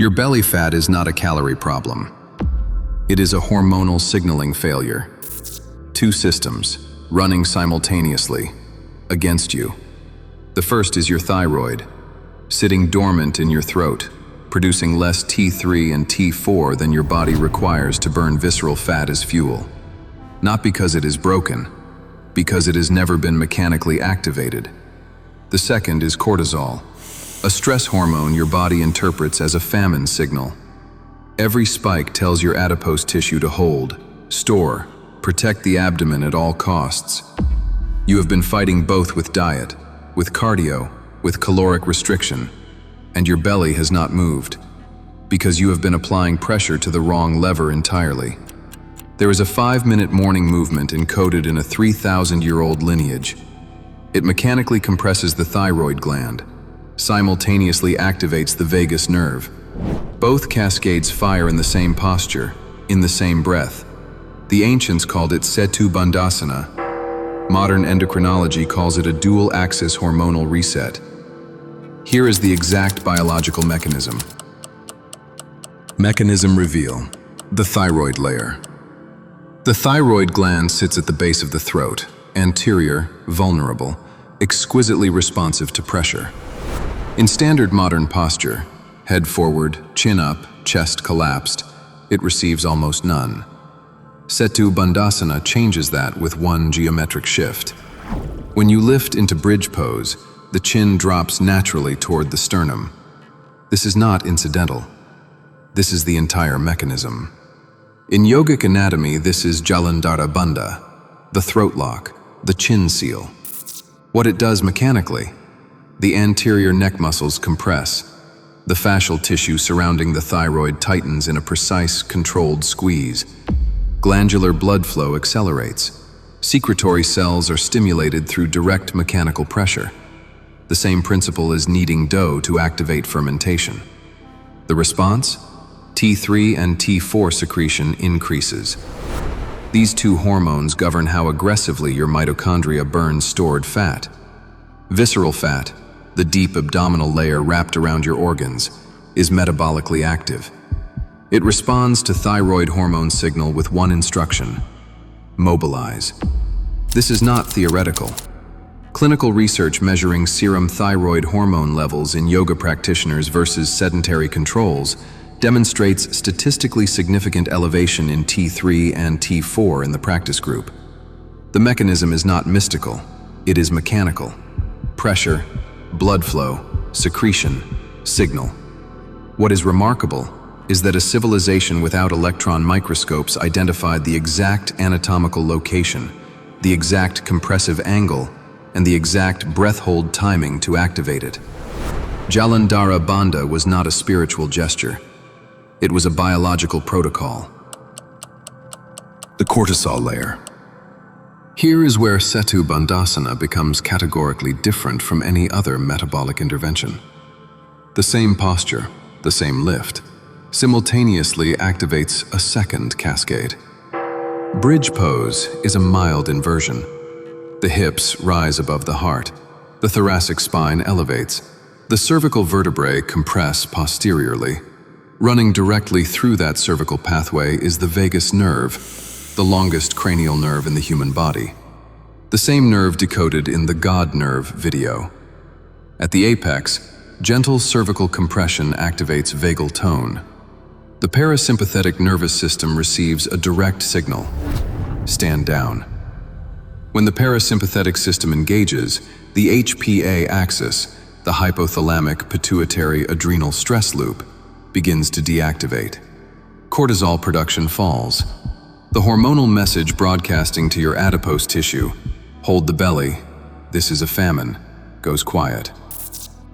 Your belly fat is not a calorie problem. It is a hormonal signaling failure. Two systems, running simultaneously, against you. The first is your thyroid, sitting dormant in your throat, producing less T3 and T4 than your body requires to burn visceral fat as fuel. Not because it is broken, because it has never been mechanically activated. The second is cortisol, a stress hormone your body interprets as a famine signal. Every spike tells your adipose tissue to hold, store, protect the abdomen at all costs. You have been fighting both with diet, with cardio, with caloric restriction, and your belly has not moved, because you have been applying pressure to the wrong lever entirely. There is a 5-minute morning movement encoded in a 3,000-year-old lineage. It mechanically compresses the thyroid gland, simultaneously activates the vagus nerve. Both cascades fire in the same posture, in the same breath. The ancients called it Setu Bandhasana. Modern endocrinology calls it a dual-axis hormonal reset. Here is the exact biological mechanism. Mechanism reveal: the thyroid layer. The thyroid gland sits at the base of the throat, anterior, vulnerable, exquisitely responsive to pressure. In standard modern posture, head forward, chin up, chest collapsed, it receives almost none. Setu Bandhasana changes that with one geometric shift. When you lift into bridge pose, the chin drops naturally toward the sternum. This is not incidental. This is the entire mechanism. In yogic anatomy, this is Jalandhara Bandha, the throat lock, the chin seal. What it does mechanically: the anterior neck muscles compress. The fascial tissue surrounding the thyroid tightens in a precise, controlled squeeze. Glandular blood flow accelerates. Secretory cells are stimulated through direct mechanical pressure. The same principle as kneading dough to activate fermentation. The response? T3 and T4 secretion increases. These two hormones govern how aggressively your mitochondria burn stored fat. Visceral fat, the deep abdominal layer wrapped around your organs, is metabolically active. It responds to thyroid hormone signal with one instruction: mobilize. This is not theoretical. Clinical research measuring serum thyroid hormone levels in yoga practitioners versus sedentary controls demonstrates statistically significant elevation in T3 and T4 in the practice group. The mechanism is not mystical, it is mechanical. Pressure, blood flow, secretion, signal. What is remarkable is that a civilization without electron microscopes identified the exact anatomical location, the exact compressive angle, and the exact breath hold timing to activate it. Jalandhara Bandha was not a spiritual gesture. It was a biological protocol. The cortisol layer. Here is where Setu Bandhasana becomes categorically different from any other metabolic intervention. The same posture, the same lift, simultaneously activates a second cascade. Bridge pose is a mild inversion. The hips rise above the heart. The thoracic spine elevates. The cervical vertebrae compress posteriorly. Running directly through that cervical pathway is the vagus nerve, the longest cranial nerve in the human body. The same nerve decoded in the God Nerve video. At the apex, gentle cervical compression activates vagal tone. The parasympathetic nervous system receives a direct signal: stand down. When the parasympathetic system engages, the HPA axis, the hypothalamic pituitary adrenal stress loop, begins to deactivate. Cortisol production falls. The hormonal message broadcasting to your adipose tissue, hold the belly, this is a famine, goes quiet.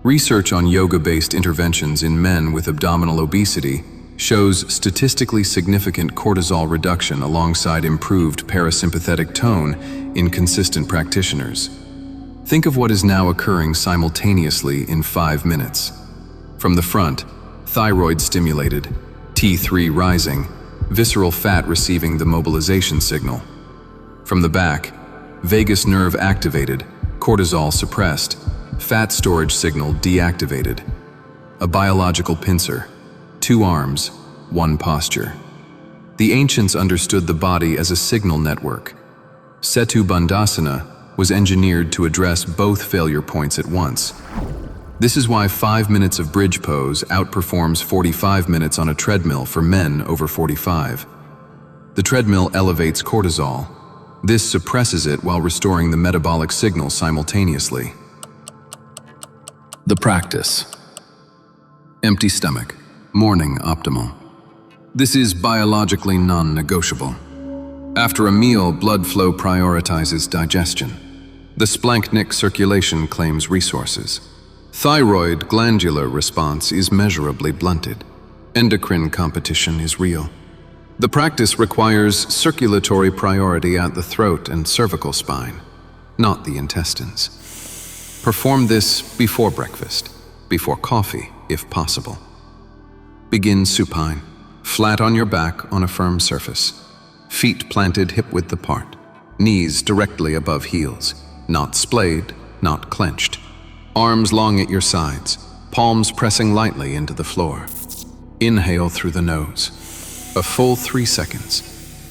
Research on yoga-based interventions in men with abdominal obesity shows statistically significant cortisol reduction alongside improved parasympathetic tone in consistent practitioners. Think of what is now occurring simultaneously in 5 minutes. From the front, thyroid stimulated, T3 rising, visceral fat receiving the mobilization signal. From the back, vagus nerve activated, cortisol suppressed, fat storage signal deactivated. A biological pincer. 2 arms, 1 posture. The ancients understood the body as a signal network. Setu Bandhasana was engineered to address both failure points at once. This is why 5 minutes of bridge pose outperforms 45 minutes on a treadmill for men over 45. The treadmill elevates cortisol. This suppresses it while restoring the metabolic signal simultaneously. The practice. Empty stomach. Morning optimal. This is biologically non-negotiable. After a meal, blood flow prioritizes digestion. The splanchnic circulation claims resources. Thyroid glandular response is measurably blunted. Endocrine competition is real. The practice requires circulatory priority at the throat and cervical spine, not the intestines. Perform this before breakfast, before coffee, if possible. Begin supine, flat on your back on a firm surface. Feet planted hip-width apart, knees directly above heels, not splayed, not clenched. Arms long at your sides, palms pressing lightly into the floor. Inhale through the nose. A full 3 seconds.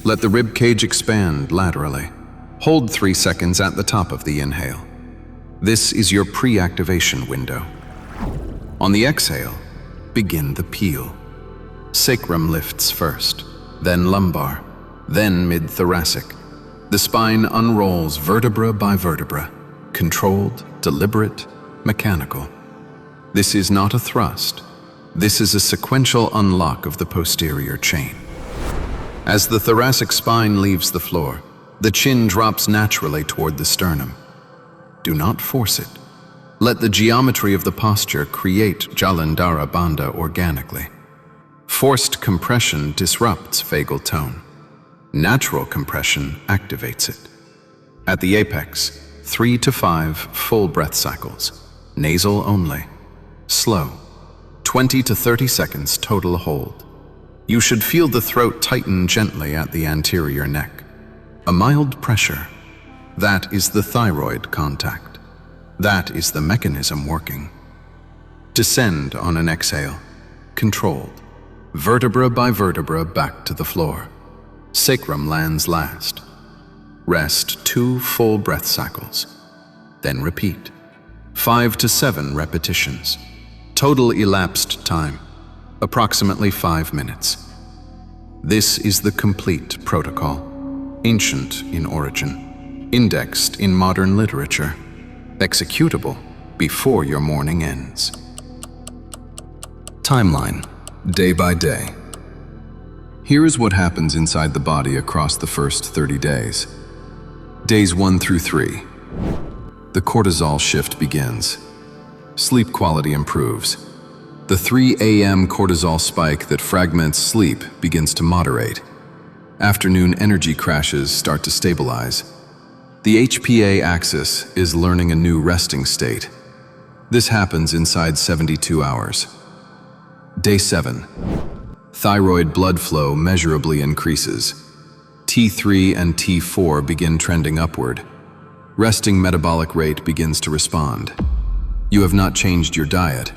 Let the rib cage expand laterally. Hold 3 seconds at the top of the inhale. This is your pre-activation window. On the exhale, begin the peel. Sacrum lifts first, then lumbar, then mid-thoracic. The spine unrolls vertebra by vertebra, controlled, deliberate, mechanical. This is not a thrust. This is a sequential unlock of the posterior chain. As the thoracic spine leaves the floor, the chin drops naturally toward the sternum. Do not force it. Let the geometry of the posture create Jalandhara Bandha organically. Forced compression disrupts vagal tone. Natural compression activates it. At the apex, 3 to 5 full breath cycles. Nasal only. Slow. 20 to 30 seconds total hold. You should feel the throat tighten gently at the anterior neck. A mild pressure. That is the thyroid contact. That is the mechanism working. Descend on an exhale. Controlled. Vertebra by vertebra back to the floor. Sacrum lands last. Rest 2 full breath cycles. Then repeat. 5 to 7 repetitions. Total elapsed time, approximately 5 minutes. This is the complete protocol, ancient in origin, indexed in modern literature, executable before your morning ends. Timeline, day by day. Here is what happens inside the body across the first 30 days. Days 1 through 3. The cortisol shift begins. Sleep quality improves. The 3 a.m. cortisol spike that fragments sleep begins to moderate. Afternoon energy crashes start to stabilize. The HPA axis is learning a new resting state. This happens inside 72 hours. Day 7. Thyroid blood flow measurably increases. T3 and T4 begin trending upward. Resting metabolic rate begins to respond. You have not changed your diet.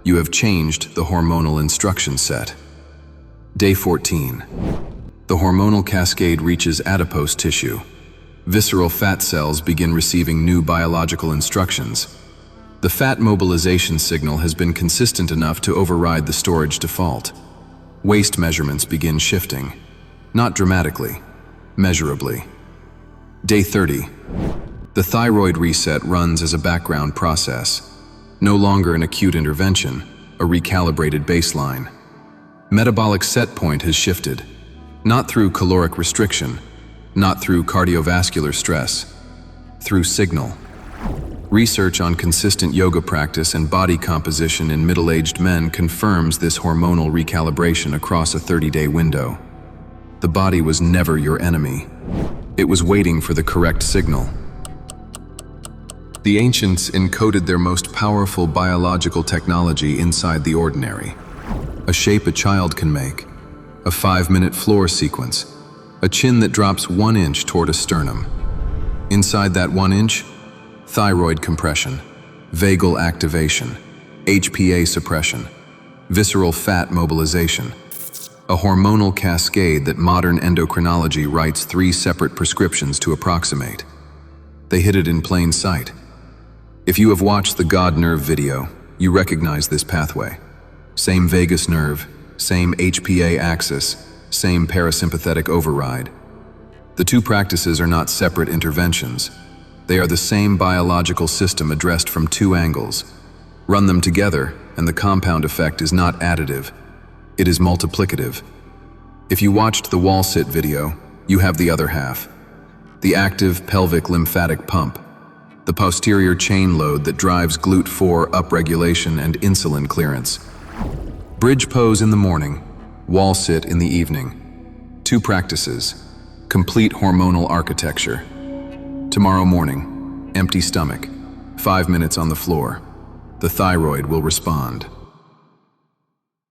You have changed the hormonal instruction set. Day 14. The hormonal cascade reaches adipose tissue. Visceral fat cells begin receiving new biological instructions. The fat mobilization signal has been consistent enough to override the storage default. Waist measurements begin shifting. Not dramatically, measurably. Day 30. The thyroid reset runs as a background process. No longer an acute intervention, a recalibrated baseline. Metabolic set point has shifted, not through caloric restriction, not through cardiovascular stress, through signal. Research on consistent yoga practice and body composition in middle-aged men confirms this hormonal recalibration across a 30-day window. The body was never your enemy. It was waiting for the correct signal. The ancients encoded their most powerful biological technology inside the ordinary. A shape a child can make, a 5-minute floor sequence, a chin that drops 1 inch toward a sternum. Inside that 1 inch, thyroid compression, vagal activation, HPA suppression. Visceral fat mobilization, a hormonal cascade that modern endocrinology writes 3 separate prescriptions to approximate. They hid it in plain sight. If you have watched the God Nerve video, you recognize this pathway. Same vagus nerve, same HPA axis, same parasympathetic override. The 2 practices are not separate interventions. They are the same biological system addressed from 2 angles. Run them together, and the compound effect is not additive. It is multiplicative. If you watched the wall sit video, you have the other half. The active pelvic lymphatic pump, the posterior chain load that drives GLUT4 upregulation and insulin clearance. Bridge pose in the morning, wall sit in the evening. 2 practices, complete hormonal architecture. Tomorrow morning, empty stomach, 5 minutes on the floor. The thyroid will respond.